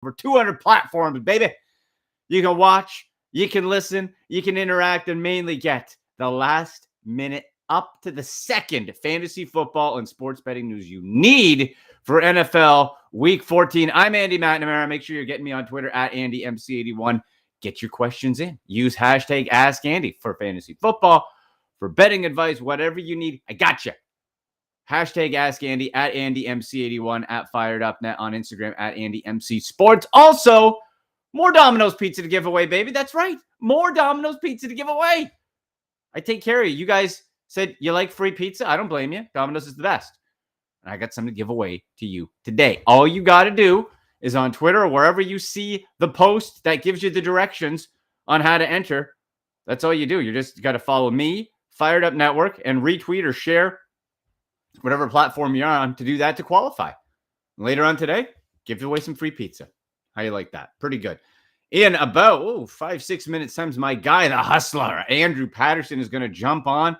over 200 platforms, baby. You can watch, you can listen, you can interact, and mainly get the last minute up to the second fantasy football and sports betting news you need for NFL Week 14. I'm Andy McNamara. Make sure you're getting me on Twitter at AndyMC81. Get your questions in. Use hashtag AskAndy for fantasy football, for betting advice, whatever you need. I got you. Hashtag AskAndy at AndyMC81 at FiredUpNet on Instagram at AndyMCSports. Also, more Domino's pizza to give away, baby. That's right. More Domino's pizza to give away. I take care of you. You guys said you like free pizza. I don't blame you. Domino's is the best. And I got something to give away to you today. All you got to do is on Twitter or wherever you see the post that gives you the directions on how to enter. That's all you do. You just got to follow me, Firedup Network, and retweet or share whatever platform you're on to do that to qualify. Later on today, give away some free pizza. How you like that? Pretty good. In about 5-6 minutes times, my guy, the hustler, Andrew Patterson, is going to jump on.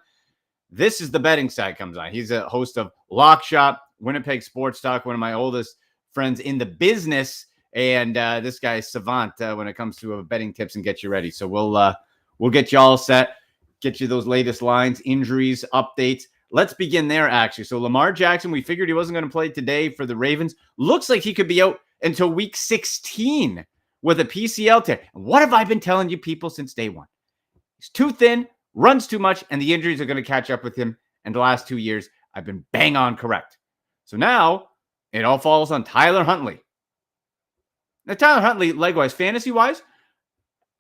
This is the betting side comes on. He's a host of Lock Shop, Winnipeg Sports Talk, one of my oldest friends in the business. And this guy is savant when it comes to betting tips and get you ready. So we'll get you all set, get you those latest lines, injuries, updates. Let's begin there, actually. So Lamar Jackson, we figured he wasn't going to play today for the Ravens. Looks like he could be out until week 16 with a PCL tear. What have I been telling you people since day one? He's too thin, runs too much, and the injuries are going to catch up with him. And the last 2 years, I've been bang on correct. So now it all falls on Tyler Huntley. Now, Tyler Huntley, leg-wise, fantasy-wise,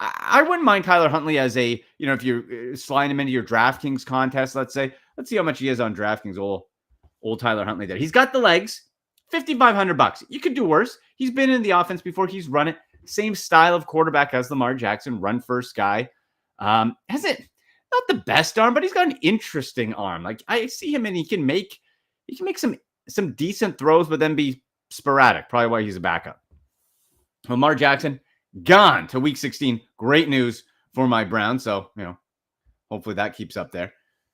I wouldn't mind Tyler Huntley as a, if you're sliding him into your DraftKings contest, let's say. Let's see how much he is on DraftKings, old Tyler Huntley there. He's got the legs, $5,500. You could do worse. He's been in the offense before. He's run it. Same style of quarterback as Lamar Jackson, run first guy. Has it not the best arm, but he's got an interesting arm. Like I see him and he can make some decent throws, but then be sporadic. Probably why he's a backup. Lamar Jackson gone to week 16. Great news for my Browns. So, hopefully that keeps up there.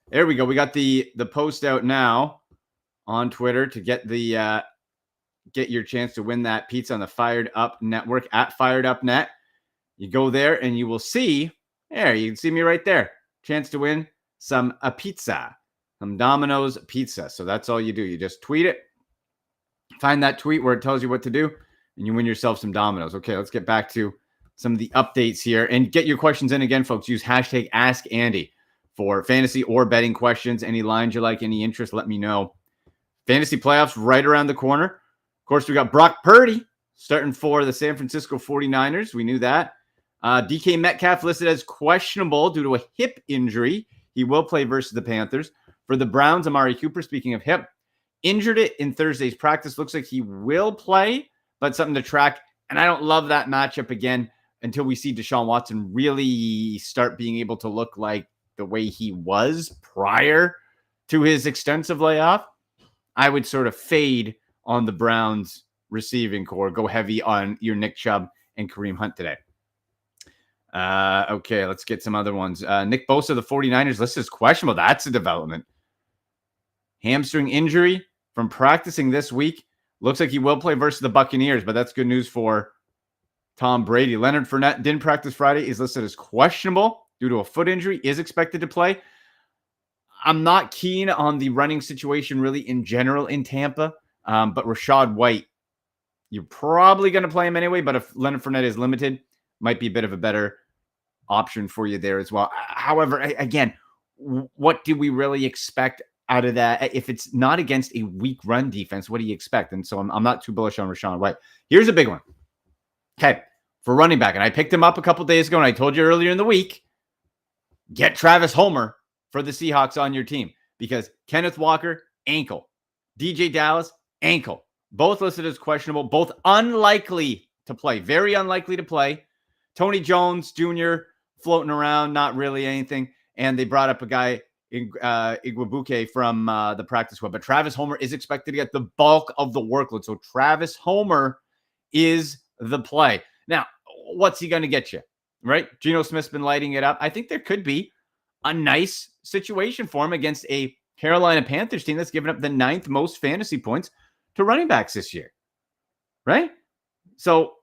There we go. We got the post out now on Twitter to get get your chance to win that pizza on the Fired Up Network at Fired Up Net. You go there and you will see, there, you can see me right there. Chance to win some pizza, some Domino's pizza. So that's all you do. You just tweet it. Find that tweet where it tells you what to do, and you win yourself some Domino's. Okay, let's get back to some of the updates here. And get your questions in again, folks. Use hashtag AskAndy for fantasy or betting questions. Any lines you like, any interest, let me know. Fantasy playoffs right around the corner. Of course, we got Brock Purdy starting for the San Francisco 49ers. We knew that. DK Metcalf listed as questionable due to a hip injury. He will play versus the Panthers. For the Browns, Amari Cooper, speaking of hip, injured it in Thursday's practice. Looks like he will play, but something to track. And I don't love that matchup again until we see Deshaun Watson really start being able to look like the way he was prior to his extensive layoff. I would sort of fade on the Browns receiving core. Go heavy on your Nick Chubb and Kareem Hunt today. Okay, let's get some other ones. Nick Bosa, the 49ers, listed as questionable. That's a development. Hamstring injury from practicing this week. Looks like he will play versus the Buccaneers, but that's good news for Tom Brady. Leonard Fournette didn't practice Friday. Is listed as questionable due to a foot injury. Is expected to play. I'm not keen on the running situation really in general in Tampa, but Rachaad White, you're probably going to play him anyway, but if Leonard Fournette is limited, might be a bit of a better option for you there as well. However, again, what do we really expect out of that? If it's not against a weak run defense, what do you expect? And so I'm not too bullish on Rachaad White. Here's a big one. Okay, for running back, and I picked him up a couple days ago, and I told you earlier in the week, get Travis Homer for the Seahawks on your team because Kenneth Walker, ankle. DJ Dallas, ankle. Both listed as questionable, both unlikely to play, very unlikely to play. Tony Jones Jr. floating around, not really anything. And they brought up a guy, Igwebuike, from the practice squad. But Travis Homer is expected to get the bulk of the workload. So Travis Homer is the play. Now, what's he going to get you, right? Geno Smith's been lighting it up. I think there could be a nice situation for him against a Carolina Panthers team that's given up the 9th most fantasy points to running backs this year, right? So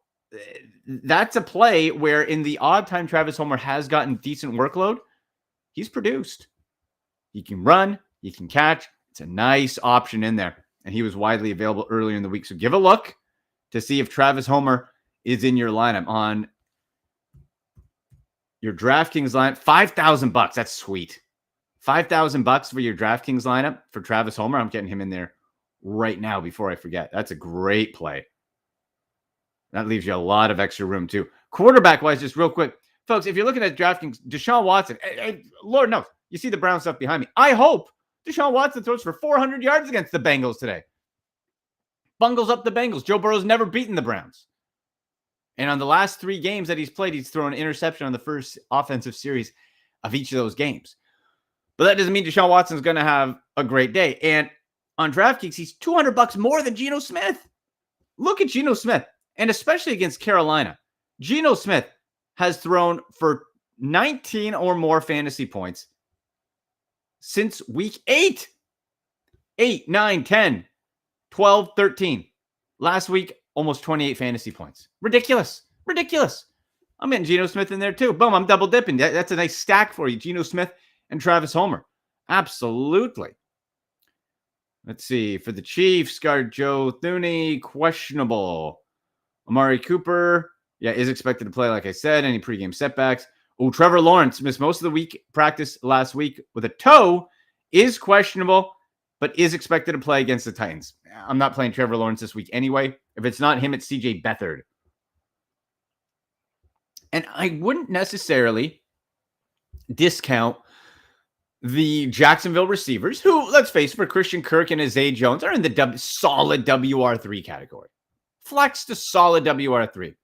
that's a play where in the odd time Travis Homer has gotten decent workload, he's produced. He can run, he can catch. It's a nice option in there. And he was widely available earlier in the week. So give a look to see if Travis Homer is in your lineup on your DraftKings lineup. $5,000. That's sweet. $5,000 for your DraftKings lineup for Travis Homer. I'm getting him in there right now before I forget. That's a great play. That leaves you a lot of extra room too. Quarterback-wise, just real quick, folks, if you're looking at DraftKings, Deshaun Watson, Lord knows, you see the Brown stuff behind me. I hope Deshaun Watson throws for 400 yards against the Bengals today. Bungles up the Bengals. Joe Burrow's never beaten the Browns. And on the last 3 games that he's played, he's thrown an interception on the first offensive series of each of those games. But that doesn't mean Deshaun Watson's going to have a great day. And on DraftKings, he's $200 more than Geno Smith. Look at Geno Smith. And especially against Carolina, Geno Smith has thrown for 19 or more fantasy points since week 8. 8, 9, 10, 12, 13. Last week, almost 28 fantasy points. Ridiculous. Ridiculous. I'm getting Geno Smith in there too. Boom, I'm double dipping. That's a nice stack for you. Geno Smith and Travis Homer. Absolutely. Let's see. For the Chiefs, guard Joe Thuney, questionable. Amari Cooper, is expected to play, like I said. Any pregame setbacks? Oh, Trevor Lawrence missed most of the week practice last week with a toe, is questionable, but is expected to play against the Titans. I'm not playing Trevor Lawrence this week anyway. If it's not him, it's CJ Beathard. And I wouldn't necessarily discount the Jacksonville receivers, who, let's face it, for Christian Kirk and Zay Jones, are in the solid WR3 category. Flex to solid WR3.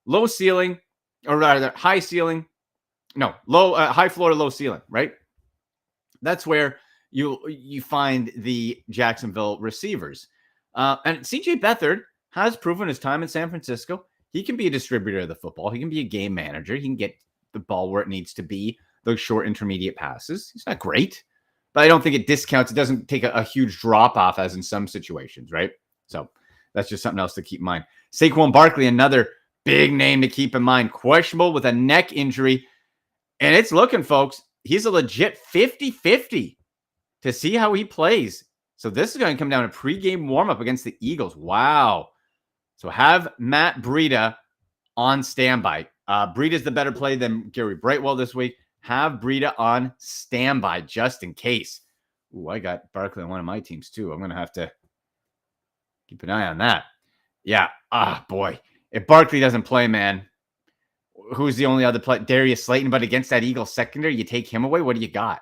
Low ceiling, or rather high ceiling. No, high floor, low ceiling, right? That's where you find the Jacksonville receivers. And CJ Beathard has proven his time in San Francisco. He can be a distributor of the football. He can be a game manager. He can get the ball where it needs to be, those short intermediate passes. He's not great, but I don't think it discounts. It doesn't take a huge drop off as in some situations, right? So that's just something else to keep in mind. Saquon Barkley, another big name to keep in mind. Questionable with a neck injury. And it's looking, folks, he's a legit 50-50 to see how he plays. So this is going to come down to pregame warm-up against the Eagles. Wow. So have Matt Breida on standby. Breida's the better play than Gary Brightwell this week. Have Breida on standby just in case. Ooh, I got Barkley on one of my teams too. I'm going to have to keep an eye on that. Yeah. Boy. If Barkley doesn't play, man, who's the only other play? Darius Slayton, but against that Eagles secondary, you take him away. What do you got?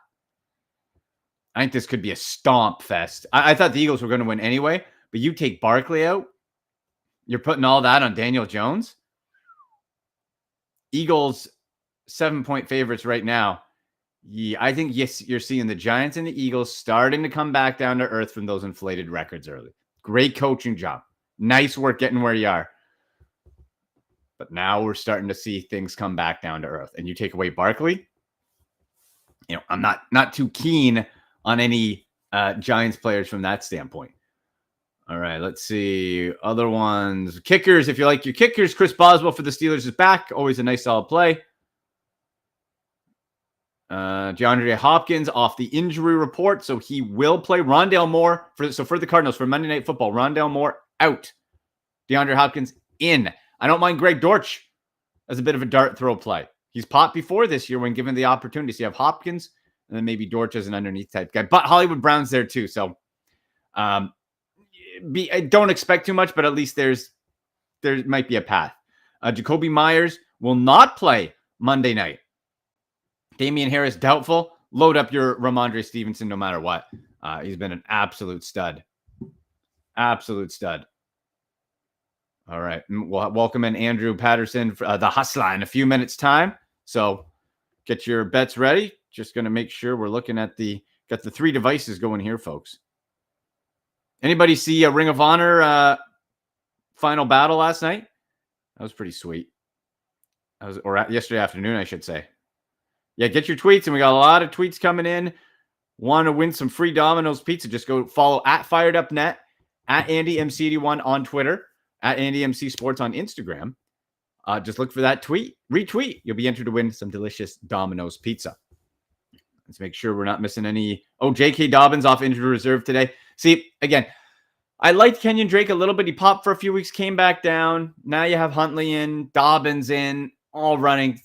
I think this could be a stomp fest. I thought the Eagles were going to win anyway, but you take Barkley out. You're putting all that on Daniel Jones. Eagles 7-point favorites right now. Yeah, I think you're seeing the Giants and the Eagles starting to come back down to earth from those inflated records early. Great coaching job. Nice work getting where you are. But now we're starting to see things come back down to earth. And you take away Barkley, I'm not too keen on any Giants players from that standpoint. All right, let's see. Other ones. Kickers, if you like your kickers, Chris Boswell for the Steelers is back. Always a nice solid play. DeAndre Hopkins off the injury report, so he will play. Rondale Moore, for the Cardinals, for Monday Night Football. Rondale Moore out. DeAndre Hopkins in. I don't mind Greg Dortch as a bit of a dart throw play. He's popped before this year when given the opportunity. So you have Hopkins and then maybe Dortch as an underneath type guy. But Hollywood Brown's there too. So I don't expect too much, but at least there might be a path. Jacoby Myers will not play Monday night. Damian Harris doubtful. Load up your Ramondre Stevenson no matter what. He's been an absolute stud. Absolute stud. All right. We'll welcome in Andrew Patterson for the hustler in a few minutes' time. So get your bets ready. Just going to make sure we're looking at got the 3 devices going here, folks. Anybody see a Ring of Honor final battle last night? That was pretty sweet. Or yesterday afternoon, I should say. Yeah, get your tweets, and we got a lot of tweets coming in. Want to win some free Domino's pizza? Just go follow at Firedup Net, at Andy MC81 on Twitter. at AndyMC Sports on Instagram. Just look for that tweet, retweet. You'll be entered to win some delicious Domino's pizza. Let's make sure we're not missing any. Oh, J.K. Dobbins off injured reserve today. See, again, I liked Kenyon Drake a little bit. He popped for a few weeks, came back down. Now you have Huntley in, Dobbins in, all running.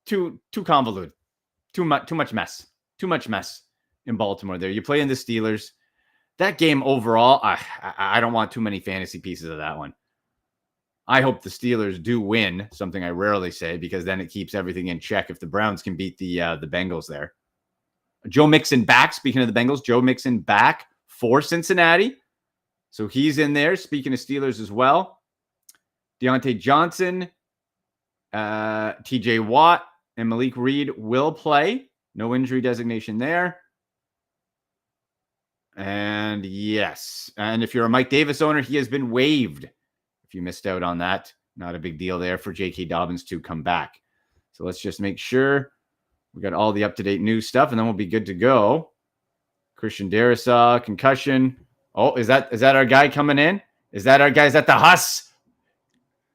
Too convoluted. Too much mess. Too much mess in Baltimore there. You play in the Steelers. That game overall, I don't want too many fantasy pieces of that one. I hope the Steelers do win, something I rarely say, because then it keeps everything in check if the Browns can beat the Bengals there. Joe Mixon back, speaking of the Bengals, Joe Mixon back for Cincinnati. So he's in there, speaking of Steelers as well. Deontay Johnson, TJ Watt, and Malik Reed will play. No injury designation there. And yes, and if you're a Mike Davis owner, he has been waived. If you missed out on that, not a big deal there for J.K. Dobbins to come back. So let's just make sure we got all the up-to-date news stuff, and then we'll be good to go. Christian Darrisaw, concussion. Oh, is that our guy coming in? Is that our guys at the Huss?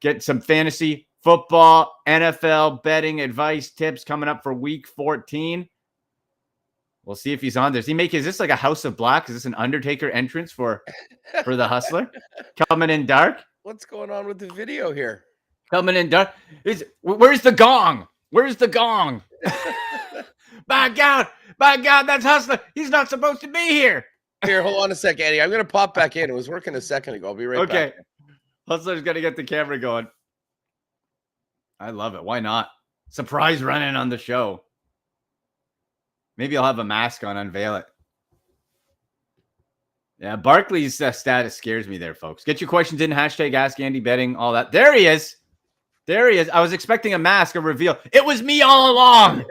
Get some fantasy football, NFL betting advice, tips coming up for week 14. We'll see if he's on. Is this like a House of Black? Is this an Undertaker entrance for the Hustler? Coming in dark? What's going on with the video here? Coming in dark. Where's the gong? Where's the gong? By God, that's Hustler. He's not supposed to be here. Here, hold on a second, Eddie. I'm going to pop back in. It was working a second ago. I'll be right back. Okay. Hustler's going to get the camera going. I love it. Why not? Surprise run-in on the show. Maybe I'll have a mask on, unveil it. Yeah, Barkley's status scares me there, folks. Get your questions in. Hashtag Ask Andy Betting, all that. There he is. There he is. I was expecting a mask, a reveal. It was me all along.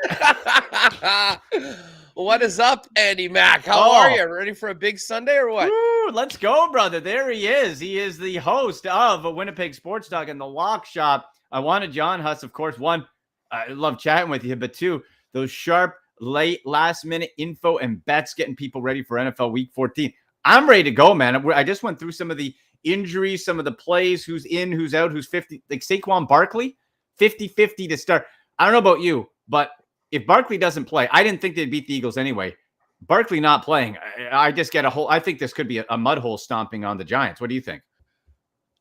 What is up, Andy Mack? How are you? Ready for a big Sunday or what? Woo, let's go, brother. There he is. He is the host of Winnipeg Sports Talk and the Lock Shop. I wanted John Huss, of course. One, I love chatting with you, but two, those sharp, late, last-minute info and bets getting people ready for NFL Week 14. I'm ready to go, man. I just went through some of the injuries, some of the plays, who's in, who's out, who's 50. Like Saquon Barkley, 50-50 to start. I don't know about you, but if Barkley doesn't play, I didn't think they'd beat the Eagles anyway. Barkley not playing, I just get I think this could be a mud hole stomping on the Giants. What do you think?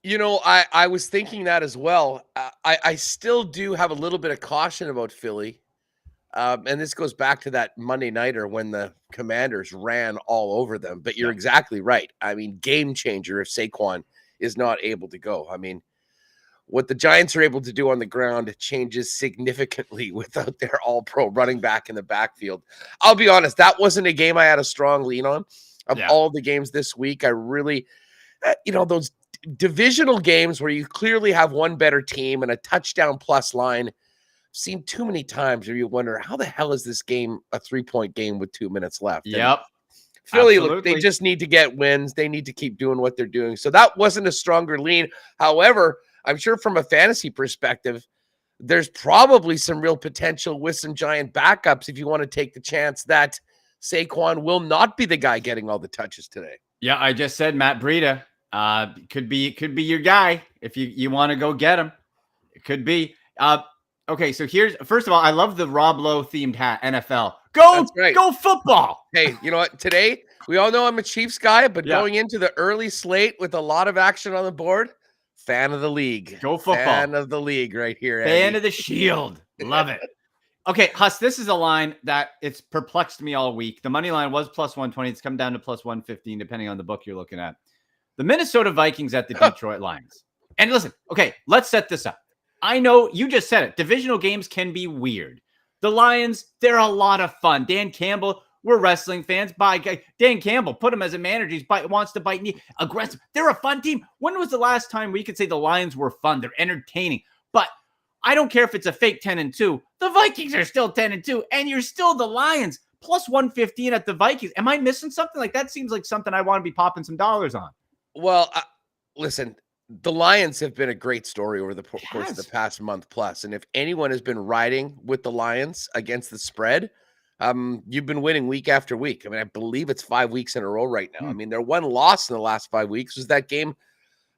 You know, I was thinking that as well. I still do have a little bit of caution about Philly. And this goes back to that Monday nighter when the Commanders ran all over them. But you're exactly right. I mean, game changer if Saquon is not able to go. I mean, what the Giants are able to do on the ground changes significantly without their all-pro running back in the backfield. I'll be honest, that wasn't a game I had a strong lean on. Of all the games this week, I really, those divisional games where you clearly have one better team and a touchdown plus line, seen too many times where you wonder, how the hell is this game a 3-point game with 2 minutes left? Yep. Philly, look, they just need to get wins. They need to keep doing what they're doing. So that wasn't a stronger lean. However, I'm sure from a fantasy perspective, there's probably some real potential with some Giant backups if you want to take the chance that Saquon will not be the guy getting all the touches today. Yeah, I just said Matt Breida could be your guy if you want to go get him. It could be. Okay, so first of all, I love the Rob Lowe themed hat, NFL. Go football. Hey, you know what? Today, we all know I'm a Chiefs guy, but going into the early slate with a lot of action on the board, fan of the league. Go football. Fan of the league right here, Fan Andy. of the Shield. Love it. Okay, Huss, this is a line that it's perplexed me all week. The money line was plus 120. It's come down to plus 115, depending on the book you're looking at. The Minnesota Vikings at the Detroit Lions. And listen, okay, let's set this up. I know you just said it. Divisional games can be weird. The Lions, they're a lot of fun. Dan Campbell, we're wrestling fans. Dan Campbell, put him as a manager. He wants to bite knee. Aggressive. They're a fun team. When was the last time we could say the Lions were fun? They're entertaining. But I don't care if it's a fake 10-2. The Vikings are still 10-2, and you're still the Lions. Plus 115 at the Vikings. Am I missing something? Like that seems like something I want to be popping some dollars on. Well, listen, the Lions have been a great story over the course of the past month plus. And if anyone has been riding with the Lions against the spread, you've been winning week after week. I mean, I believe it's 5 weeks in a row right now. I mean, their one loss in the last 5 weeks was that game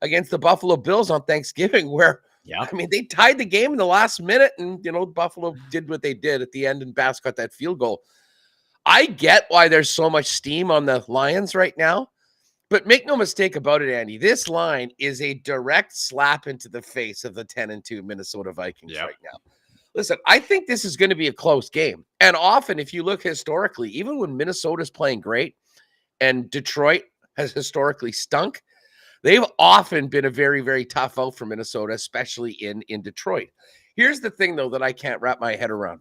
against the Buffalo Bills on Thanksgiving, where I mean, they tied the game in the last minute, and Buffalo did what they did at the end, and Bass got that field goal. I get why there's so much steam on the Lions right now, but make no mistake about it, Andy. This line is a direct slap into the face of the 10-2 Minnesota Vikings right now. Listen, I think this is going to be a close game. And often, if you look historically, even when Minnesota's playing great and Detroit has historically stunk, they've often been a very, very tough out for Minnesota, especially in Detroit. Here's the thing, though, that I can't wrap my head around.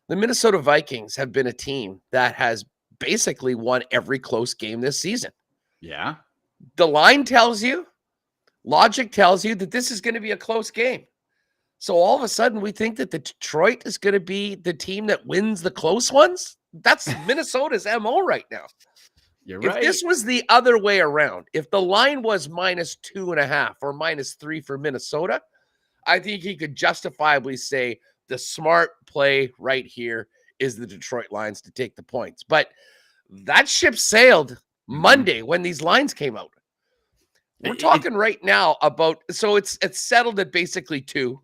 The Minnesota Vikings have been a team that has basically won every close game this season. Yeah. The line tells you, logic tells you that this is going to be a close game. So all of a sudden, we think that the Detroit is going to be the team that wins the close ones. That's Minnesota's MO right now. You're right. If this was the other way around, if the line was -2.5 or -3 for Minnesota, I think he could justifiably say the smart play right here is the Detroit Lions to take the points. But that ship sailed Monday when these lines came out. We're talking right now about, so it's settled at basically 2.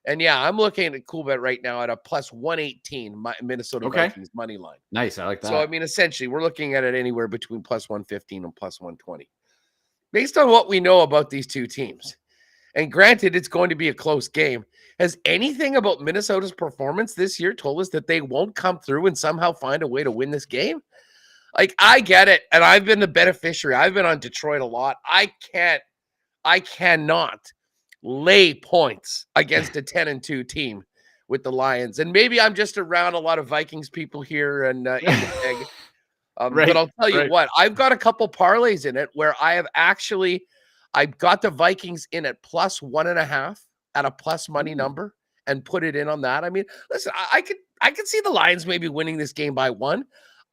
And yeah, I'm looking at Coolbet right now at a +118 Minnesota Vikings money line. Nice. I like that. So, I mean, essentially, we're looking at it anywhere between +115 and +120. Based on what we know about these two teams, and granted, it's going to be a close game, has anything about Minnesota's performance this year told us that they won't come through and somehow find a way to win this game? Like, I get it, and I've been the beneficiary. I've been on Detroit a lot. I cannot lay points against a 10-2 team with the Lions. And maybe I'm just around a lot of Vikings people here and in the but I'll tell you what, I've got a couple parlays in it where I've got the Vikings in at +1.5 at a plus money number and put it in on that. I mean, listen, I could see the Lions maybe winning this game by 1.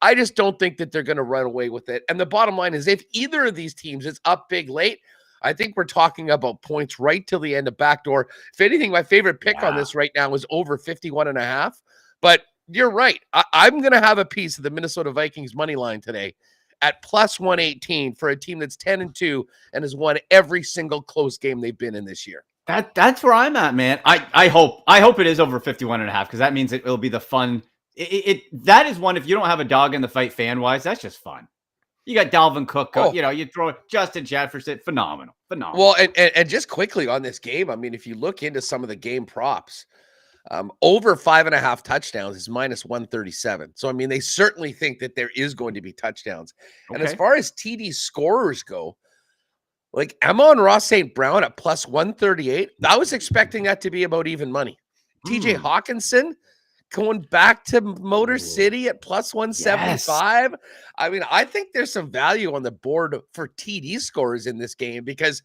I just don't think that they're going to run away with it. And the bottom line is, if either of these teams is up big late, I think we're talking about points right till the end of backdoor. If anything, my favorite pick on this right now is over 51.5. But you're right. I'm going to have a piece of the Minnesota Vikings money line today at +118 for a team that's 10-2 and has won every single close game they've been in this year. That's where I'm at, man. I hope it is over 51.5, because that means it'll be the fun. That is one, if you don't have a dog in the fight fan-wise, that's just fun. You got Dalvin Cook, you throw Justin Jefferson, phenomenal. Well, and just quickly on this game, I mean, if you look into some of the game props, over 5.5 touchdowns is -137. So, I mean, they certainly think that there is going to be touchdowns. And as far as TD scorers go, like Amon-Ra St. Brown at +138, I was expecting that to be about even money. TJ Hawkinson going back to Motor City at +175. I mean, I think there's some value on the board for TD scores in this game, because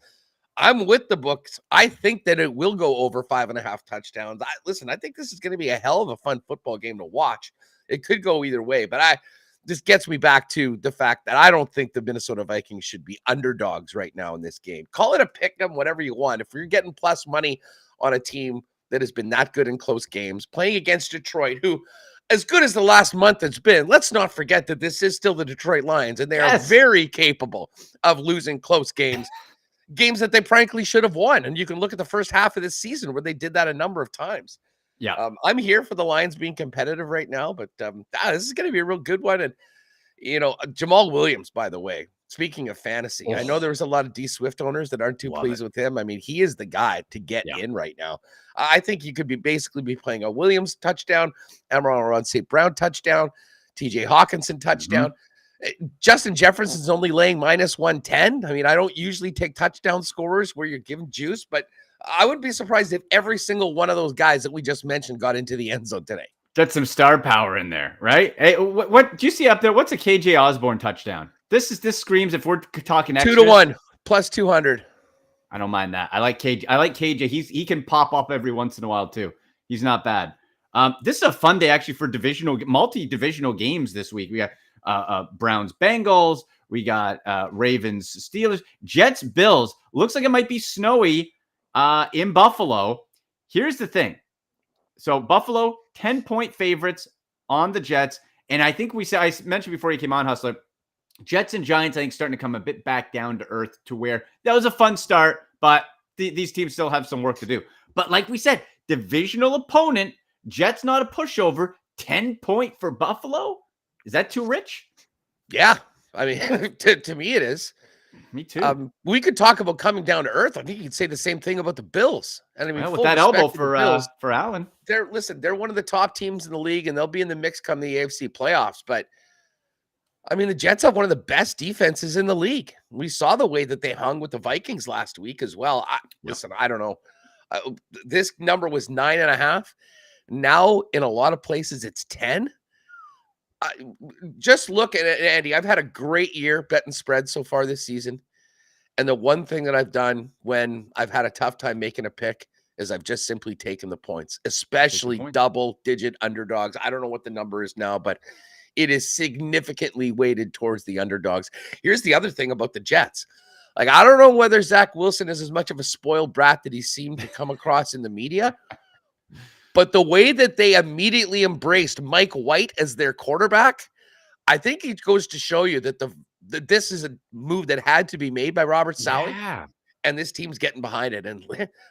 I'm with the books. I think that it will go over 5.5 touchdowns. Listen, I think this is going to be a hell of a fun football game to watch. It could go either way, but this gets me back to the fact that I don't think the Minnesota Vikings should be underdogs right now in this game. Call it a pick 'em, whatever you want. If you're getting plus money on a team that has been that good in close games, playing against Detroit, who, as good as the last month has been, let's not forget that this is still the Detroit Lions, and they are very capable of losing close games, games that they frankly should have won. And you can look at the first half of this season where they did that a number of times. Yeah. I'm here for the Lions being competitive right now, but this is going to be a real good one. And, Jamal Williams, by the way, speaking of fantasy, I know there was a lot of D Swift owners that aren't too pleased with him. I mean, he is the guy to get in right now. I think you could basically be playing a Williams touchdown, Amon-Ra St. Brown touchdown, TJ Hawkinson touchdown. Justin Jefferson's only laying -110. I mean, I don't usually take touchdown scorers where you're giving juice, but I wouldn't be surprised if every single one of those guys that we just mentioned got into the end zone today. That's some star power in there, right? Hey, what do you see up there? What's a KJ Osborne touchdown? This screams, if we're talking extras, 2-1 +200. I don't mind that. I like KJ. He can pop up every once in a while too. He's not bad. This is a fun day actually for multi-divisional games this week. We got Browns Bengals. We got Ravens Steelers. Jets Bills. Looks like it might be snowy in Buffalo. Here's the thing. So Buffalo 10-point favorites on the Jets, and I think I mentioned before you came on, Hustler, Jets and Giants, I think, starting to come a bit back down to earth to where that was a fun start, but these teams still have some work to do. But like we said, divisional opponent, Jets not a pushover, 10-point for Buffalo. Is that too rich? Yeah. I mean, to me, it is. Me too. We could talk about coming down to earth. I think you could say the same thing about the Bills. And I mean, Well, with full that respect elbow to the Bills, for Allen. They're one of the top teams in the league, and they'll be in the mix come the AFC playoffs. But I mean, the Jets have one of the best defenses in the league. We saw the way that they hung with the Vikings last week as well. Listen, I don't know. This number was 9.5. Now, in a lot of places, it's 10. Just look at it, Andy. I've had a great year betting spreads so far this season. And the one thing that I've done when I've had a tough time making a pick is I've just simply taken the points, especially double-digit underdogs. I don't know what the number is now, but it is significantly weighted towards the underdogs. Here's the other thing about the Jets. Like, I don't know whether Zach Wilson is as much of a spoiled brat that he seemed to come across in the media, but the way that they immediately embraced Mike White as their quarterback, I think it goes to show you that this is a move that had to be made by Robert Saleh. Yeah. And this team's getting behind it, and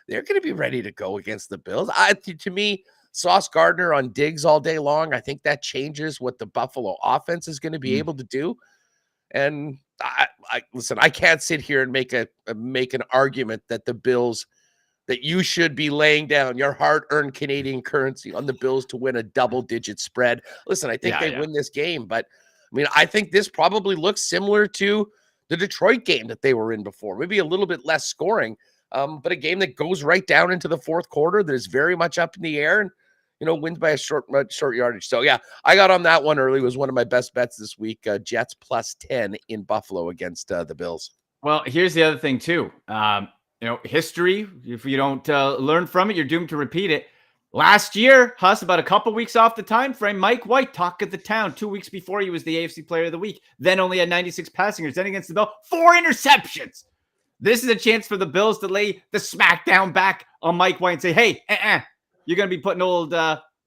they're going to be ready to go against the Bills. To me, Sauce Gardner on Diggs all day long, I think that changes what the Buffalo offense is going to be able to do. And listen, I can't sit here and make an argument that the Bills, that you should be laying down your hard-earned Canadian currency on the Bills to win a double-digit spread. Listen, I think they win this game, but I mean, I think this probably looks similar to the Detroit game that they were in before, maybe a little bit less scoring, but a game that goes right down into the fourth quarter that is very much up in the air and, wins by a short yardage. So, yeah, I got on that one early. It was one of my best bets this week, Jets plus 10 in Buffalo against the Bills. Well, here's the other thing, too. History, if you don't learn from it, you're doomed to repeat it. Last year, Huss, about a couple weeks off the time frame, Mike White, talk of the town, 2 weeks before he was the AFC Player of the Week, then only had 96 passing yards. Then against the Bills, 4 interceptions. This is a chance for the Bills to lay the smackdown back on Mike White and say, hey, you're going to be putting old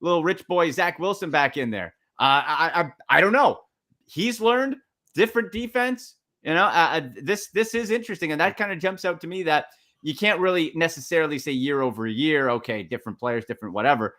little rich boy Zach Wilson back in there. I don't know. He's learned different defense. This is interesting, and that kind of jumps out to me that you can't really necessarily say year over year, okay, different players, different whatever.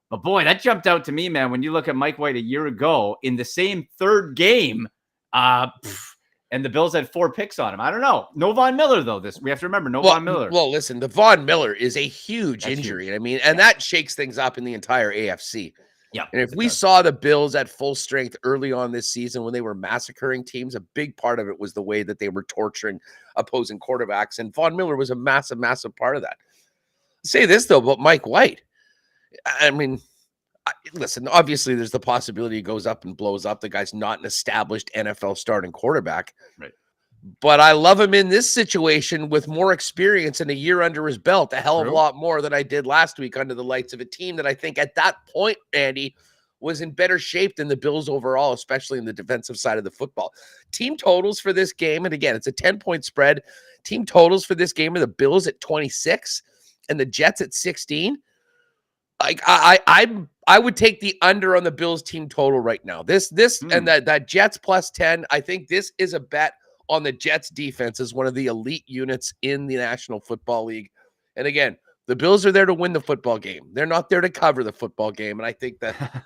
But boy, that jumped out to me, man, when you look at Mike White a year ago in the same third game, and the Bills had 4 picks on him. I don't know. No Von Miller, though. We have to remember, Von Miller. Well, listen, the Von Miller is a huge injury. Huge. I mean, and that shakes things up in the entire AFC. Yeah. And if we saw the Bills at full strength early on this season when they were massacring teams, a big part of it was the way that they were torturing opposing quarterbacks. And Von Miller was a massive, massive part of that. I'll say this, though, about Mike White. I mean, listen, obviously there's the possibility he goes up and blows up. The guy's not an established NFL starting quarterback. Right. But I love him in this situation with more experience and a year under his belt, a hell of a lot more than I did last week under the lights of a team that I think at that point, Andy, was in better shape than the Bills overall, especially in the defensive side of the football. Team totals for this game, and again, it's a 10-point spread. Team totals for this game are the Bills at 26 and the Jets at 16. Like I would take the under on the Bills team total right now. And that Jets plus 10. I think this is a bet on the Jets defense as one of the elite units in the National Football League. And again, the Bills are there to win the football game. They're not there to cover the football game. And I think that,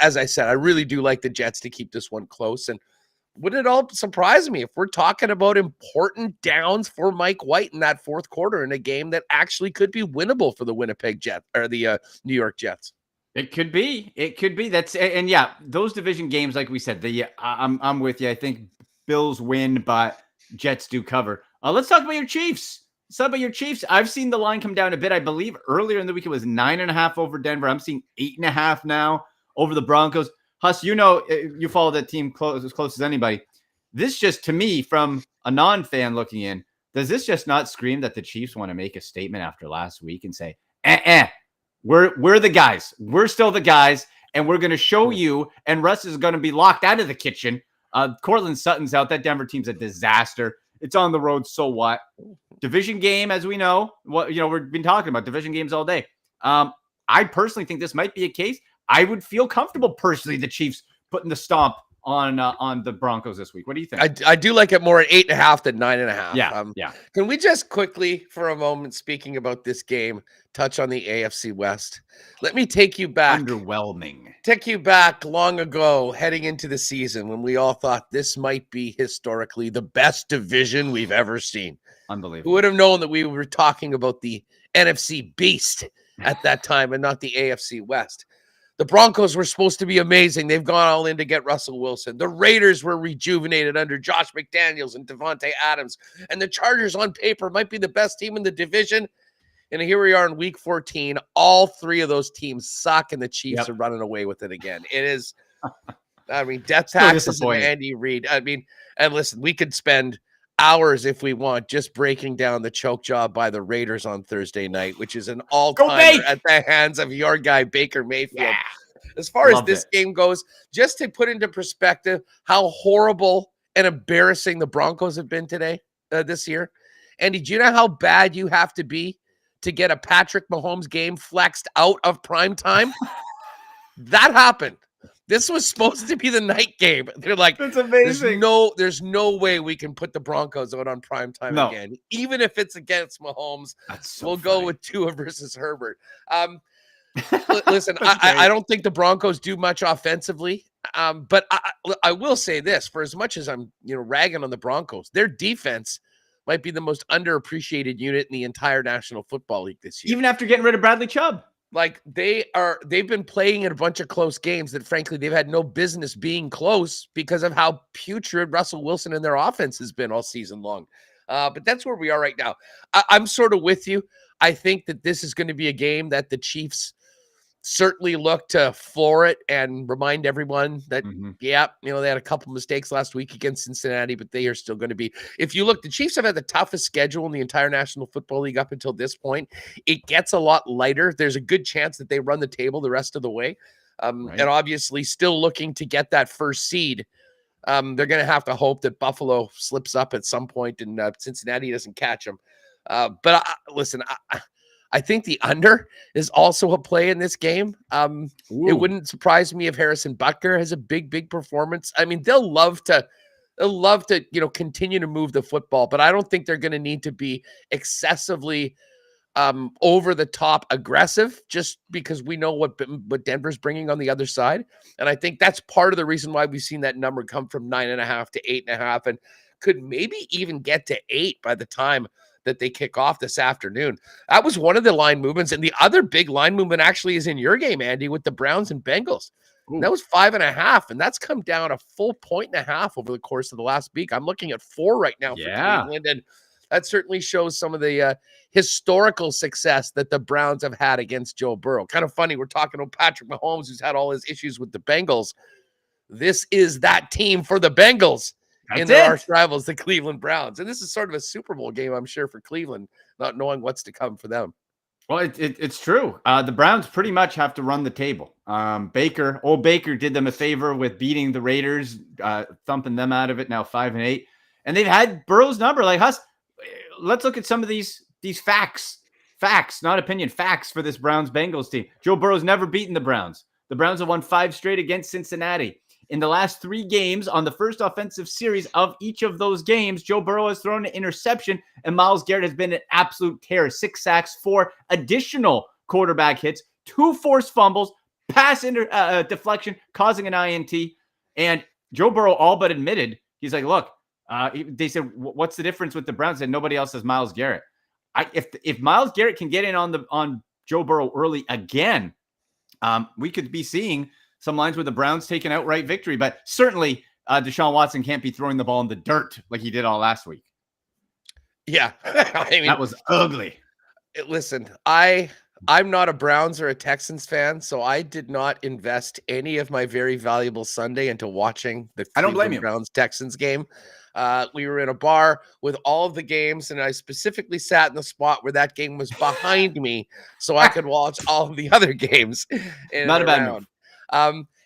as I said, I really do like the Jets to keep this one close. And wouldn't it all surprise me if we're talking about important downs for Mike White in that fourth quarter in a game that actually could be winnable for the Winnipeg Jets or the New York Jets? It could be. And yeah, those division games, like we said, I'm with you. I think Bills win, but Jets do cover. Let's talk about your Chiefs. I've seen the line come down a bit. I believe earlier in the week it was 9.5 over Denver. I'm seeing 8.5 now over the Broncos. Huss, you follow that team as close as anybody. This just, to me, from a non-fan looking in, does this just not scream that the Chiefs want to make a statement after last week and say, we're the guys. We're still the guys, and we're going to show you, and Russ is going to be locked out of the kitchen. Cortland Sutton's out. That Denver team's a disaster. It's on the road, so what? Division game, as we know. We've been talking about division games all day. I personally think this might be a case. I would feel comfortable personally, the Chiefs putting the stomp on the Broncos this week. What do you think? I do like it more at 8.5 than 9.5. Yeah. Can we just quickly, for a moment, speaking about this game, touch on the AFC West? Let me take you back. Underwhelming. Take you back long ago, heading into the season, when we all thought this might be historically the best division we've ever seen. Unbelievable. Who would have known that we were talking about the NFC beast at that time and not the AFC West? The Broncos were supposed to be amazing. They've gone all in to get Russell Wilson. The Raiders were rejuvenated under Josh McDaniels and Devontae Adams. And the Chargers on paper might be the best team in the division. And here we are in week 14. All three of those teams suck, and the Chiefs are running away with it again. It is, death taxes and Andy Reid. And listen, we could spend hours if we want just breaking down the choke job by the Raiders on Thursday night, which is an all-timer at the hands of your guy Baker Mayfield. Yeah. As far as this game goes, just to put into perspective how horrible and embarrassing the Broncos have been today, this year. Andy, do you know how bad you have to be to get a Patrick Mahomes game flexed out of prime time? That happened. This was supposed to be the night game. They're like, that's amazing. There's no way we can put the Broncos out on prime time again. Even if it's against Mahomes, we'll go with Tua versus Herbert. Listen, I don't think the Broncos do much offensively. But I will say this, for as much as I'm ragging on the Broncos, their defense might be the most underappreciated unit in the entire National Football League this year. Even after getting rid of Bradley Chubb. Like they've been playing in a bunch of close games that frankly they've had no business being close because of how putrid Russell Wilson and their offense has been all season long. But that's where we are right now. I'm sort of with you. I think that this is going to be a game that the Chiefs certainly look to floor it and remind everyone that, they had a couple mistakes last week against Cincinnati, but they are still going to be. If you look, the Chiefs have had the toughest schedule in the entire National Football League up until this point. It gets a lot lighter. There's a good chance that they run the table the rest of the way. And obviously still looking to get that first seed. They're going to have to hope that Buffalo slips up at some point and Cincinnati doesn't catch them. But listen, I think the under is also a play in this game. It wouldn't surprise me if Harrison Butker has a big performance. They'll love to, continue to move the football, but I don't think they're going to need to be excessively over the top aggressive just because we know what Denver's bringing on the other side. And I think that's part of the reason why we've seen that number come from 9.5 to 8.5 and could maybe even get to 8 by the time that they kick off this afternoon. That was one of the line movements. And the other big line movement actually is in your game, Andy, with the Browns and Bengals. That was 5.5, and that's come down a full 1.5 over the course of the last week. I'm looking at 4 right now for Cleveland, and that certainly shows some of the historical success that the Browns have had against Joe Burrow. Kind of funny, we're talking about Patrick Mahomes, who's had all his issues with the Bengals. This is that team for the Bengals. In their arch rivals, the Cleveland Browns. And this is sort of a Super Bowl game, I'm sure, for Cleveland, not knowing what's to come for them. Well, it's true. The Browns pretty much have to run the table. Old Baker did them a favor with beating the Raiders, thumping them out of it, now 5-8. And they've had Burrow's number. Like, let's look at some of these facts. Facts, not opinion. Facts for this Browns-Bengals team. Joe Burrow's never beaten the Browns. The Browns have won 5 straight against Cincinnati. In the last 3 games, on the first offensive series of each of those games, Joe Burrow has thrown an interception, and Myles Garrett has been an absolute terror. 6 sacks, 4 additional quarterback hits, 2 forced fumbles, pass deflection, causing an INT. And Joe Burrow all but admitted, he's like, look, they said, what's the difference with the Browns? And nobody else has Myles Garrett. If Myles Garrett can get in on Joe Burrow early again, we could be seeing some lines with the Browns taking outright victory, but certainly Deshaun Watson can't be throwing the ball in the dirt like he did all last week. Yeah. That was ugly. Listen, I'm not a Browns or a Texans fan, so I did not invest any of my very valuable Sunday into watching the Browns-Texans game. We were in a bar with all of the games, and I specifically sat in the spot where that game was behind me so I could watch all of the other games. Not a bad move.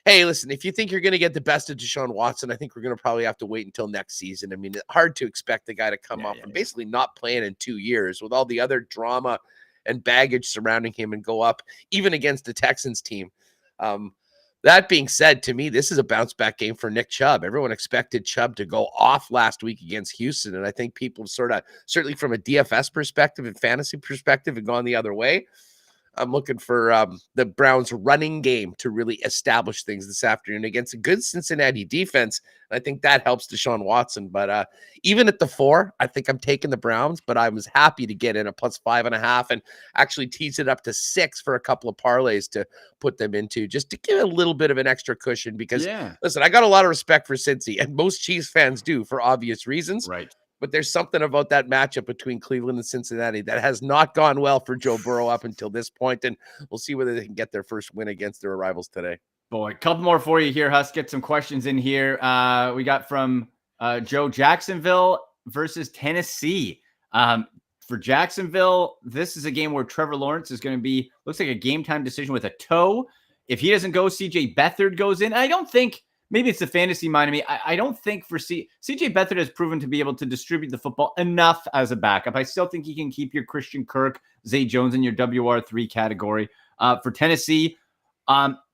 Hey, listen, if you think you're going to get the best of Deshaun Watson, I think we're going to probably have to wait until next season. It's hard to expect the guy to come up and basically not playing in 2 years with all the other drama and baggage surrounding him and go up even against the Texans team. That being said, to me, this is a bounce back game for Nick Chubb. Everyone expected Chubb to go off last week against Houston. And I think people sort of, certainly from a DFS perspective and fantasy perspective, have gone the other way. I'm looking for the Browns running game to really establish things this afternoon against a good Cincinnati defense. I think that helps Deshaun Watson. But even at the 4, I think I'm taking the Browns, but I was happy to get in a +5.5 and actually tease it up to 6 for a couple of parlays to put them into, just to give a little bit of an extra cushion. Because listen, I got a lot of respect for Cincy, and most Chiefs fans do for obvious reasons. Right. But there's something about that matchup between Cleveland and Cincinnati that has not gone well for Joe Burrow up until this point, and we'll see whether they can get their first win against their rivals today. Boy, a couple more for you here, Huss. Get some questions in here. We got from Joe, Jacksonville versus Tennessee. For Jacksonville, this is a game where Trevor Lawrence is going to be, looks like a game time decision with a toe. If he doesn't go, CJ Beathard goes in. I don't think, maybe it's the fantasy mind of me. I don't think for CJ Beathard has proven to be able to distribute the football enough as a backup. I still think he can keep your Christian Kirk, Zay Jones in your WR3 category. For Tennessee,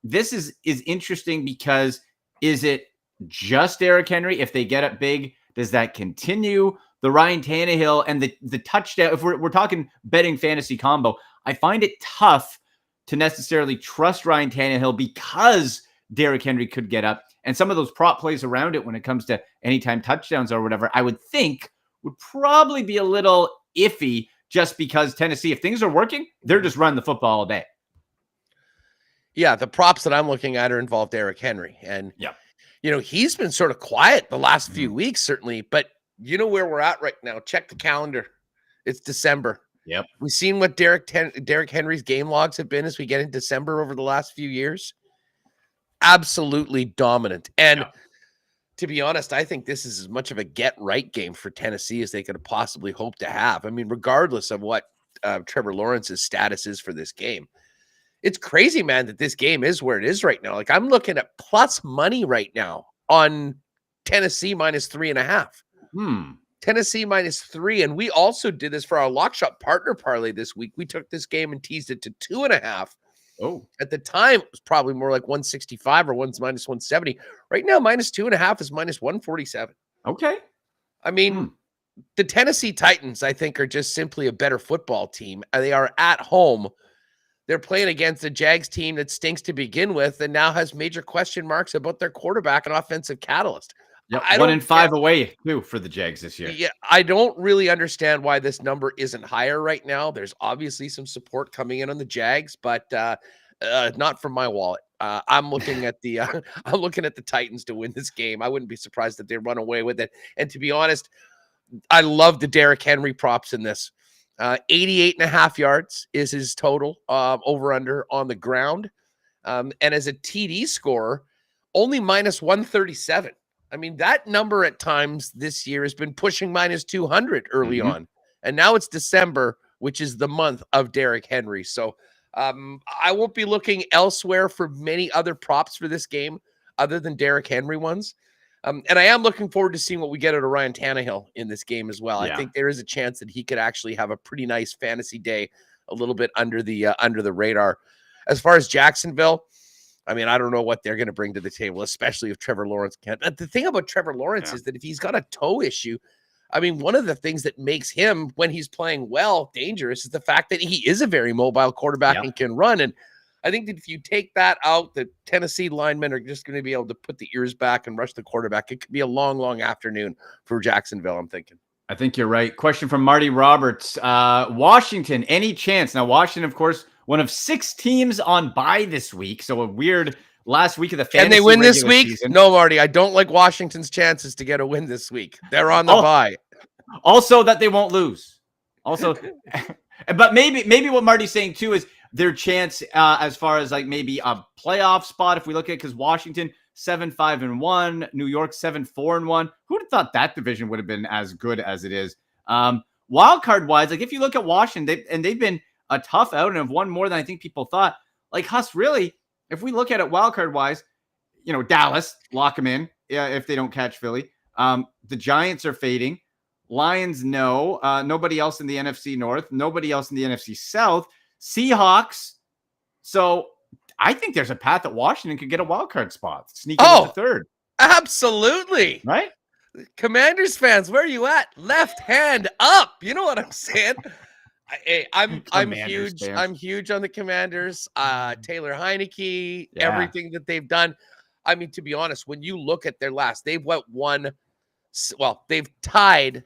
this is interesting because is it just Derrick Henry? If they get up big, does that continue? The Ryan Tannehill and the touchdown, if we're talking betting fantasy combo, I find it tough to necessarily trust Ryan Tannehill because Derrick Henry could get up. And some of those prop plays around it when it comes to anytime touchdowns or whatever, I would think would probably be a little iffy just because Tennessee, if things are working, they're just running the football all day. Yeah, the props that I'm looking at are involved Derrick Henry. And, he's been sort of quiet the last few weeks, certainly. But you know where we're at right now. Check the calendar. It's December. Yep. We've seen what Derrick Henry's game logs have been as we get in December over the last few years. Absolutely dominant. And to be honest, I think this is as much of a get-right game for Tennessee as they could possibly hope to have. I mean, regardless of what Trevor Lawrence's status is for this game. It's crazy, man, that this game is where it is right now. Like, I'm looking at plus money right now on Tennessee -3.5. Tennessee -3. And we also did this for our Lock Shop partner parlay this week. We took this game and teased it to 2.5. Oh, at the time, it was probably more like 165 or -170. Right now, -2.5 is -147. Okay. I mean, the Tennessee Titans, I think, are just simply a better football team. They are at home. They're playing against a Jags team that stinks to begin with and now has major question marks about their quarterback and offensive catalyst. Yep, 1 in 5 away, too, for the Jags this year. Yeah, I don't really understand why this number isn't higher right now. There's obviously some support coming in on the Jags, but not from my wallet. I'm looking at the I'm looking at the Titans to win this game. I wouldn't be surprised if they run away with it. And to be honest, I love the Derrick Henry props in this. 88.5 yards is his total over under on the ground. And as a TD scorer, only -137. I mean, that number at times this year has been pushing -200 early on. And now it's December, which is the month of Derrick Henry. So I won't be looking elsewhere for many other props for this game other than Derrick Henry ones. And I am looking forward to seeing what we get out of Ryan Tannehill in this game as well. I think there is a chance that he could actually have a pretty nice fantasy day, a little bit under the radar. As far as Jacksonville, I mean, I don't know what they're going to bring to the table, especially if Trevor Lawrence can't. But the thing about Trevor Lawrence is that if he's got a toe issue, I mean, one of the things that makes him, when he's playing well, dangerous is the fact that he is a very mobile quarterback and can run. And I think that if you take that out, the Tennessee linemen are just going to be able to put the ears back and rush the quarterback. It could be a long, long afternoon for Jacksonville, I'm thinking. I think you're right. Question from Marty Roberts. Washington, any chance? Now, Washington, of course, one of 6 teams on bye this week. So a weird last week of the fantasy. And they win this week? Season. No, Marty, I don't like Washington's chances to get a win this week. They're on the bye. Also that they won't lose. Also, but maybe what Marty's saying too is their chance as far as like maybe a playoff spot. If we look at, because Washington 7-5-1, New York 7-4-1. Who would have thought that division would have been as good as it is? Wild card wise, like if you look at Washington, they've been a tough out and have won more than I think people thought. Like Huss, really, if we look at it wild card wise, Dallas, lock them in if they don't catch Philly. The Giants are fading. Lions, no. Nobody else in the NFC North. Nobody else in the NFC South. Seahawks. So I think there's a path that Washington could get a wild card spot, sneak in with the third. Absolutely. Right? Commanders fans, where are you at? Left hand up. You know what I'm saying? I'm Commanders huge. fans. I'm huge on the Commanders. Taylor Heineke, Yeah. everything that they've done. I mean, to be honest, when you look at their last, they've they've tied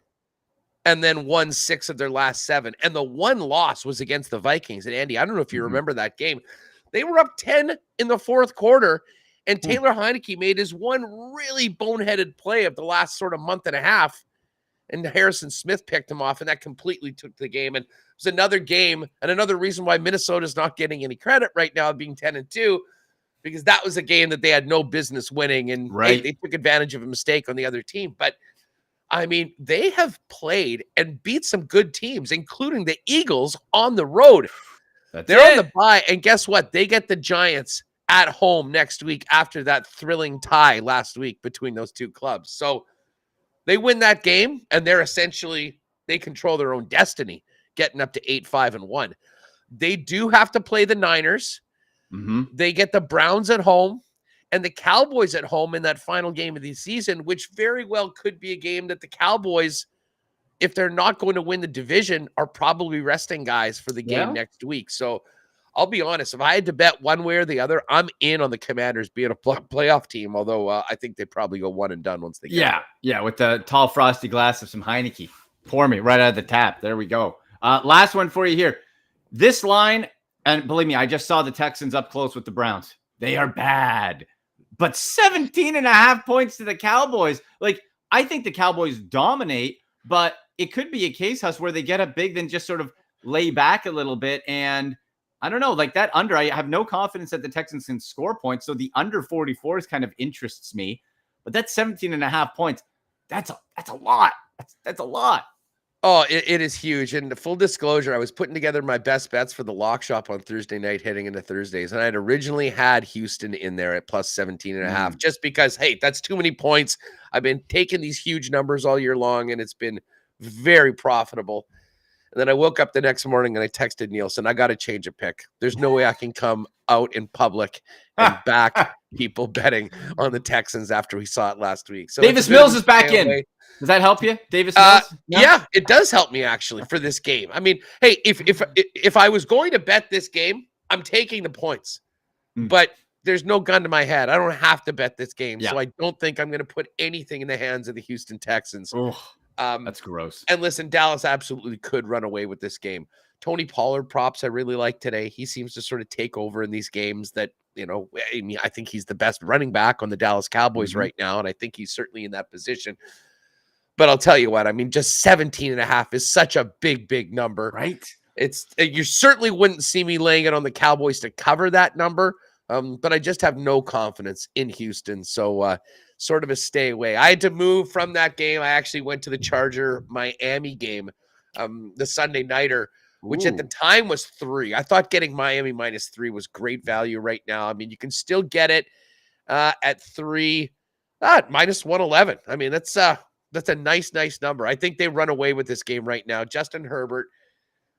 and then won 6 of their last 7. And the one loss was against the Vikings. And Andy, I don't know if you remember that game. They were up 10 in the fourth quarter, and Taylor Heineke made his one really boneheaded play of the last sort of month and a half. And Harrison Smith picked him off, and that completely took the game. And it was another game and another reason why Minnesota's not getting any credit right now, being 10-2, because that was a game that they had no business winning, and hey, they took advantage of a mistake on the other team. But I mean, they have played and beat some good teams, including the Eagles on the road. They're on the bye, and guess what? They get the Giants at home next week after that thrilling tie last week between those two clubs. So they win that game, and they control their own destiny, getting up to 8-5-1. They do have to play the Niners. They get the Browns at home and the Cowboys at home in that final game of the season, which very well could be a game that the Cowboys, if they're not going to win the division, are probably resting guys for the game next week. So I'll be honest, if I had to bet one way or the other, I'm in on the Commanders being a playoff team, although I think they probably go one and done once they get there. Yeah, with the tall frosty glass of some Heineke. Pour me right out of the tap. There we go. Last one for you here. This line, and believe me, I just saw the Texans up close with the Browns. They are bad. But 17.5 points to the Cowboys. Like, I think the Cowboys dominate, but it could be a case, Huss, where they get up big, then just sort of lay back a little bit. And I don't know, like that under, I have no confidence that the Texans can score points. So the under 44 kind of interests me. But that's 17.5 points. That's a lot. That's a lot. Oh, it is huge. And full disclosure, I was putting together my best bets for the lock shop on Thursday night heading into Thursdays. And I had originally had Houston in there at plus 17.5, just because, hey, that's too many points. I've been taking these huge numbers all year long, and it's been very profitable. And then I woke up the next morning and I texted Nielsen, I got to change a pick. There's no way I can come out in public and back people betting on the Texans after we saw it last week. So Davis Mills is back in. Does that help you, Davis Mills? Yeah, it does help me actually for this game. I mean, hey, if I was going to bet this game, I'm taking the points, but there's no gun to my head. I don't have to bet this game, so I don't think I'm going to put anything in the hands of the Houston Texans. That's gross. And listen, Dallas absolutely could run away with this game. Tony Pollard props I really like today. He seems to sort of take over in these games that, you know, I mean, I think he's the best running back on the Dallas Cowboys right now, and I think he's certainly in that position. But I'll tell you what, I mean, just 17.5 is such a big number. Right. You certainly wouldn't see me laying it on the Cowboys to cover that number. But I just have no confidence in Houston. So sort of a stay away. I had to move from that game. I actually went to the Charger-Miami game, the Sunday nighter, which at the time was 3. I thought getting Miami -3 was great value right now. I mean, you can still get it at 3, -111. I mean, that's a nice number. I think they run away with this game right now. Justin Herbert,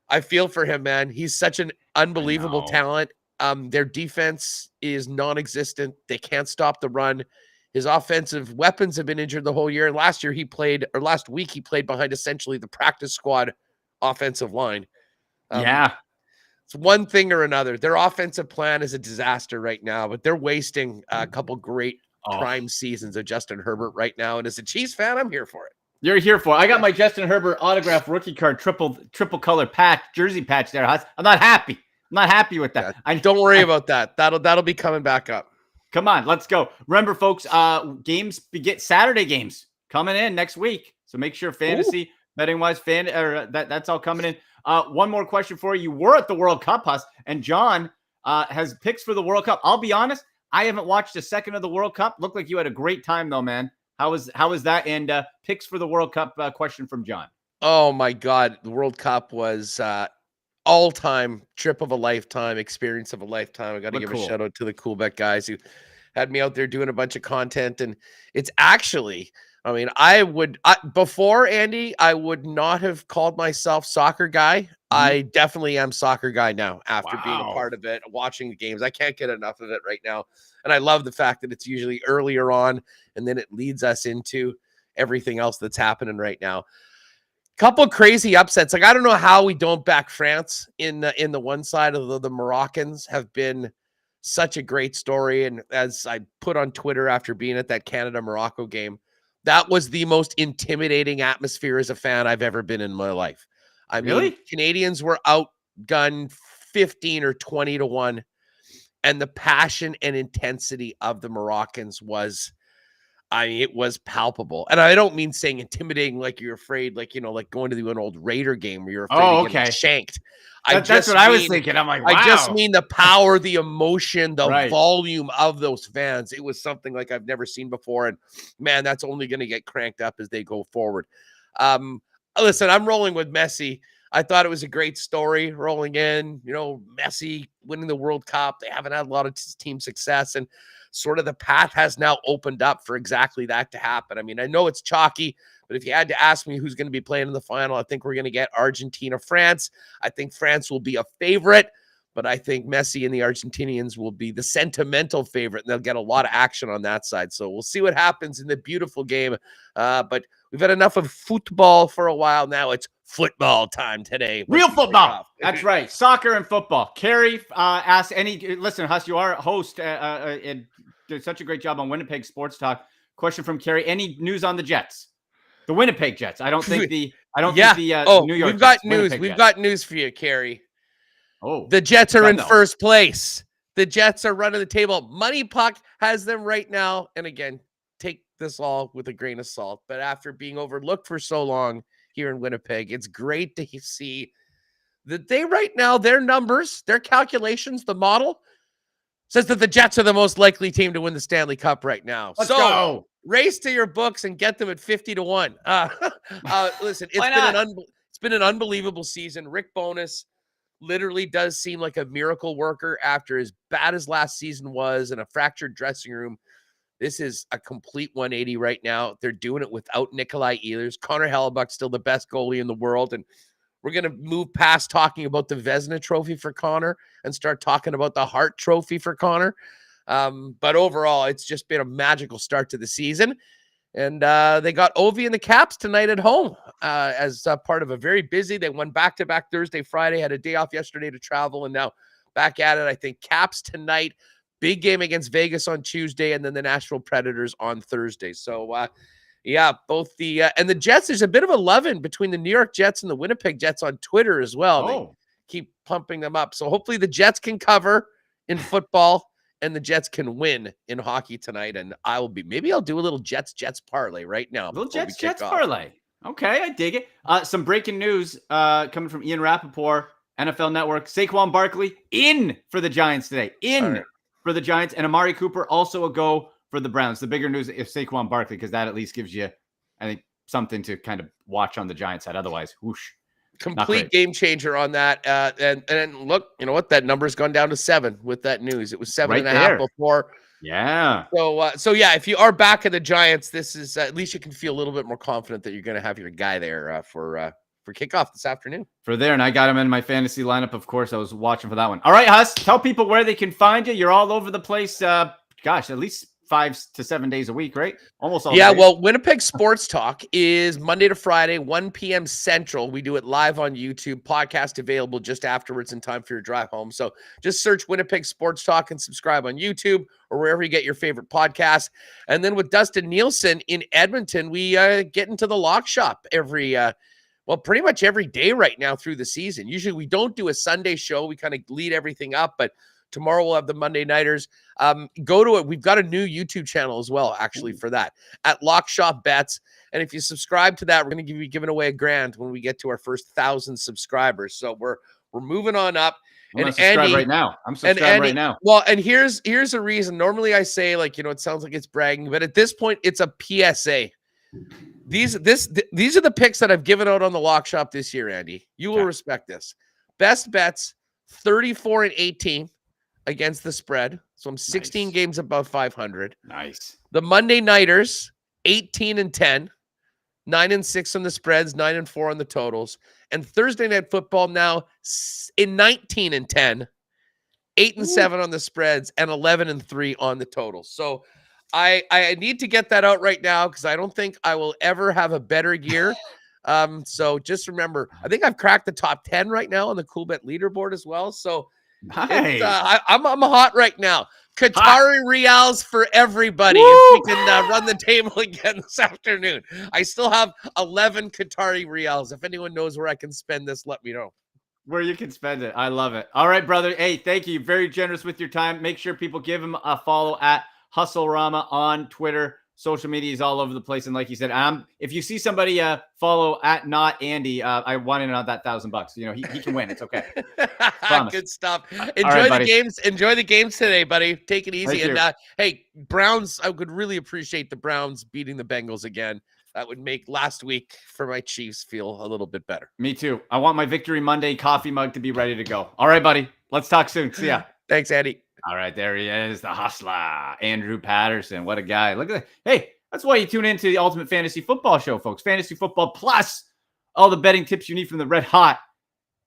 I feel for him, man. He's such an unbelievable talent. Their defense is non-existent. They can't stop the run. His offensive weapons have been injured the whole year. And last week he played behind essentially the practice squad offensive line. It's one thing or another. Their offensive plan is a disaster right now, but they're wasting a couple great prime seasons of Justin Herbert right now. And as a Chiefs fan, I'm here for it. You're here for it. I got my Justin Herbert autograph rookie card, triple color patch, jersey patch there, Huss. I'm not happy. I'm not happy with that. Don't worry about that. That'll be coming back up. Come on, let's go. Remember, folks, games get Saturday games coming in next week. So make sure fantasy betting wise, that's all coming in. One more question for you. You were at the World Cup, Huss, and John has picks for the World Cup. I'll be honest, I haven't watched a second of the World Cup. Looked like you had a great time though, man. How was that? And picks for the World Cup question from John. Oh my God, the World Cup was all-time trip of a lifetime, experience of a lifetime. I got to give a shout out to the Cool Bet guys who had me out there doing a bunch of content. And it's actually, I mean, before Andy, I would not have called myself soccer guy. I definitely am soccer guy now after being a Wow. part of it, watching the games. I can't get enough of it right now. And I love the fact that it's usually earlier on and then it leads us into everything else that's happening right now. Couple crazy upsets. Like, I don't know how we don't back France in the one side, although the Moroccans have been such a great story. And as I put on Twitter after being at that Canada-Morocco game, that was the most intimidating atmosphere as a fan I've ever been in my life. I mean, Canadians were outgunned 15 or 20 to 1, and the passion and intensity of the Moroccans was, I mean, it was palpable. And I don't mean saying intimidating like you're afraid, like, like going to an old Raider game where you're afraid of getting shanked. That's what I was thinking. I'm like, wow. I just mean the power, the emotion, the Right. volume of those fans. It was something like I've never seen before. And man, that's only going to get cranked up as they go forward. Listen, I'm rolling with Messi. I thought it was a great story rolling in, Messi winning the World Cup. They haven't had a lot of team success, and sort of the path has now opened up for exactly that to happen. I mean, I know it's chalky, but if you had to ask me who's going to be playing in the final, I think we're going to get Argentina, France. I think France will be a favorite, but I think Messi and the Argentinians will be the sentimental favorite, and they'll get a lot of action on that side. So we'll see what happens in the beautiful game. But we've had enough of football for a while now. It's football time today. Real football. That's right. Soccer and football. Carrie asked listen, Huss, you are a host and did such a great job on Winnipeg Sports Talk. Question from Carrie. Any news on the Jets? The Winnipeg Jets. I don't think the New York we've got Jets, news. We've got news for you, Carrie. Oh, the Jets are in first place. The Jets are running the table. Money Puck has them right now. And again, take this all with a grain of salt. But after being overlooked for so long here in Winnipeg, it's great to see that they right now, their numbers, their calculations, the model says that the Jets are the most likely team to win the Stanley Cup right now. Let's go. Race to your books and get them at 50 to 1. Listen, it's been an unbelievable season. Rick Bowness literally does seem like a miracle worker after as bad as last season was in a fractured dressing room. This is a complete 180 right now. They're doing it without Nikolai Ehlers. Connor Hellebuck's still the best goalie in the world. And we're going to move past talking about the Vezina trophy for Connor and start talking about the Hart trophy for Connor. But overall, it's just been a magical start to the season. And they got Ovi and the Caps tonight at home as part of a very busy. They won back-to-back Thursday, Friday, had a day off yesterday to travel, and now back at it. I think Caps tonight, big game against Vegas on Tuesday, and then the Nashville Predators on Thursday. So, both the and the Jets, there's a bit of a love-in between the New York Jets and the Winnipeg Jets on Twitter as well. They keep pumping them up. So hopefully the Jets can cover in football and the Jets can win in hockey tonight. And maybe I'll do a little Jets parlay right now. Little Jets parlay. Okay, I dig it. Some breaking news coming from Ian Rappaport, NFL Network. Saquon Barkley in for the Giants today. For the Giants. And Amari Cooper also a go for the Browns. The bigger news is Saquon Barkley, because that at least gives you, I think, something to kind of watch on the Giants side. Otherwise, whoosh. Complete game changer on that. And look, you know what? That number's gone down to 7 with that news. It was 7.5 before. Yeah. So if you are back at the Giants, this is at least you can feel a little bit more confident that you're going to have your guy there for kickoff this afternoon. And I got him in my fantasy lineup. Of course, I was watching for that one. All right, Huss, tell people where they can find you. You're all over the place. At least 5 to 7 days a week, right? Almost all day. Well, Winnipeg Sports Talk is Monday to Friday, 1 p.m. Central. We do it live on YouTube. Podcast available just afterwards in time for your drive home. So just search Winnipeg Sports Talk and subscribe on YouTube or wherever you get your favorite podcast. And then with Dustin Nielsen in Edmonton, we get into the lock shop pretty much every day right now through the season. Usually we don't do a Sunday show. We kind of lead everything up, but tomorrow we'll have the Monday Nighters. Go to it. We've got a new YouTube channel as well, actually, for that at Lock Shop Bets. And if you subscribe to that, we're going to be giving away $1,000 when we get to our first 1,000 subscribers. So we're moving on up. I'm subscribed right now. I'm subscribed right now. Well, and here's a reason. Normally I say, it sounds like it's bragging, but at this point it's a PSA. These are the picks that I've given out on the Lock Shop this year, Andy. You will respect this. Best bets, 34-18 against the spread. So I'm 16 games above 500. Nice. The Monday Nighters, 18-10. 9-6 on the spreads, 9-4 on the totals. And Thursday Night Football now in 19-10, 8-7 on the spreads, and 11-3 on the totals. So I need to get that out right now because I don't think I will ever have a better year. So just remember, I think I've cracked the top 10 right now on the CoolBet leaderboard as well. So Nice. I'm hot right now. Qatari Reals for everybody. Woo! If we can run the table again this afternoon. I still have 11 Qatari Reals. If anyone knows where I can spend this, let me know. Where you can spend it. I love it. All right, brother. Hey, thank you. Very generous with your time. Make sure people give him a follow at Hustlerama on Twitter. Social media is all over the place. And like you said, if you see somebody follow at not Andy, I want in on that $1,000. You know, he can win. It's okay. Good stuff. Enjoy the games. Enjoy the games today, buddy. Take it easy. And hey, Browns, I would really appreciate the Browns beating the Bengals again. That would make last week for my Chiefs feel a little bit better. Me too. I want my Victory Monday coffee mug to be ready to go. All right, buddy. Let's talk soon. See ya. Thanks, Andy. All right, there he is, the hustler, Andrew Patterson. What a guy. Look at that. Hey, that's why you tune into the Ultimate Fantasy Football Show, folks. Fantasy Football plus all the betting tips you need from the red hot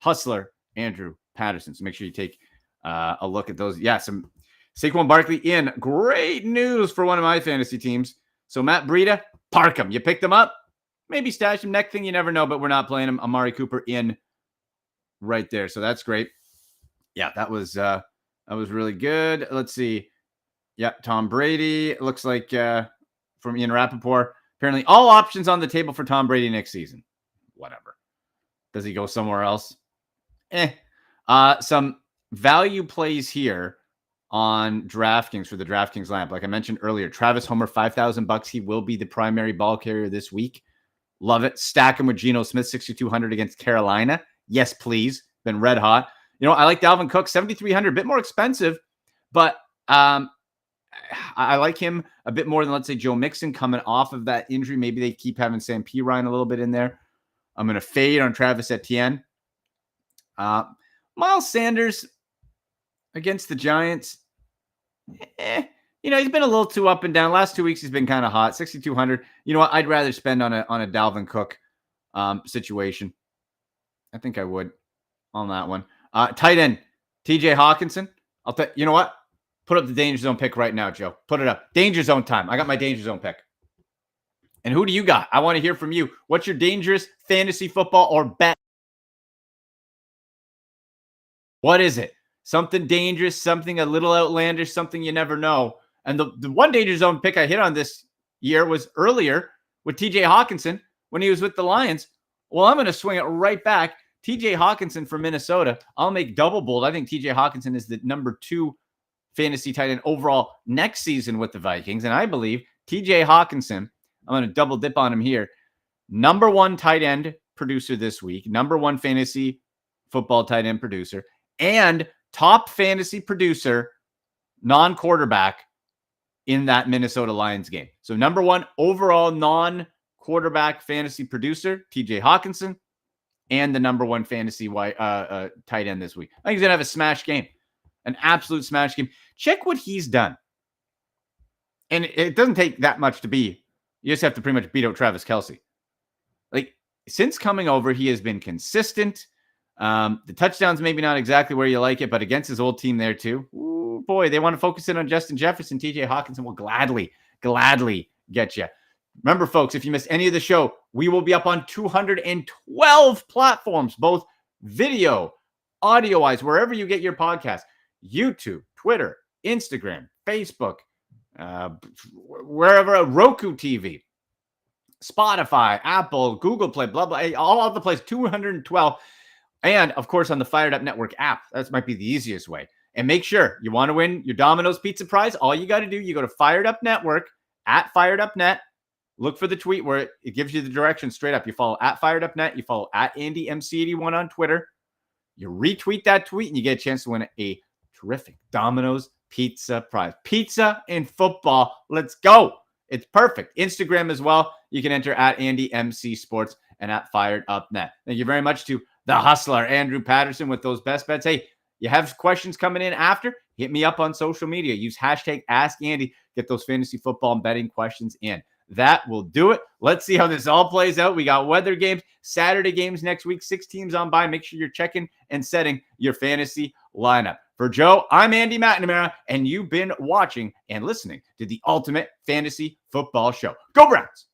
hustler, Andrew Patterson. So make sure you take a look at those. Yeah, some Saquon Barkley in. Great news for one of my fantasy teams. So Matt Breida, park him. You picked him up. Maybe stash him. Next thing, you never know, but we're not playing him. Amari Cooper in right there. So that's great. Yeah, that was really good. Let's see. Yeah, Tom Brady. It looks like from Ian Rappaport. Apparently all options on the table for Tom Brady next season. Whatever. Does he go somewhere else? Some value plays here on DraftKings for the DraftKings lineup. Like I mentioned earlier, Travis Homer, $5,000. He will be the primary ball carrier this week. Love it. Stack him with Geno Smith, 6,200 against Carolina. Yes, please. Been red hot. You know, I like Dalvin Cook, 7,300, a bit more expensive, but I like him a bit more than, let's say, Joe Mixon coming off of that injury. Maybe they keep having Sam P. Ryan a little bit in there. I'm going to fade on Travis Etienne. Miles Sanders against the Giants. You know, he's been a little too up and down. Last 2 weeks, he's been kind of hot, 6,200. You know what? I'd rather spend on a Dalvin Cook situation. I think I would on that one. Tight end, TJ Hawkinson. You know what? Put up the danger zone pick right now, Joe. Put it up. Danger zone time. I got my danger zone pick. And who do you got? I want to hear from you. What's your dangerous fantasy football or bet? What is it? Something dangerous, something a little outlandish, something you never know. And the one danger zone pick I hit on this year was earlier with TJ Hawkinson when he was with the Lions. Well, I'm going to swing it right back. TJ Hawkinson from Minnesota. I'll make double bold. I think TJ Hawkinson is the number 2 fantasy tight end overall next season with the Vikings. And I believe TJ Hawkinson, I'm going to double dip on him here. Number 1 tight end producer this week. Number 1 fantasy football tight end producer. And top fantasy producer, non-quarterback in that Minnesota Lions game. So number 1 overall non-quarterback fantasy producer, TJ Hawkinson, and the number 1 fantasy tight end this week. I think he's going to have a smash game, an absolute smash game. Check what he's done. And it doesn't take that much to be. You just have to pretty much beat out Travis Kelce. Like, since coming over, he has been consistent. The touchdowns maybe not exactly where you like it, but against his old team there too. Ooh, boy, they want to focus in on Justin Jefferson. TJ Hawkinson will gladly get you. Remember, folks, if you missed any of the show, we will be up on 212 platforms, both video, audio-wise, wherever you get your podcast. YouTube, Twitter, Instagram, Facebook, wherever, Roku TV, Spotify, Apple, Google Play, blah, blah, all of the place, 212. And, of course, on the Firedup Network app. That might be the easiest way. And make sure you want to win your Domino's Pizza Prize. All you got to do, you go to Firedup Network, at FiredUpNet. Look for the tweet where it gives you the direction straight up. You follow at FiredUpNet. You follow at AndyMC81 on Twitter. You retweet that tweet, and you get a chance to win a terrific Domino's Pizza Prize. Pizza and football. Let's go. It's perfect. Instagram as well. You can enter at AndyMC Sports and at FiredUpNet. Thank you very much to the hustler, Andrew Patterson, with those best bets. Hey, you have questions coming in after? Hit me up on social media. Use hashtag AskAndy. Get those fantasy football and betting questions in. that will do it. Let's see how this all plays out. We got weather games, Saturday games next week, 6 teams on by. Make sure you're checking and setting your fantasy lineup. For Joe, I'm Andy McNamara, and you've been watching and listening to the Ultimate Fantasy Football Show. Go Browns!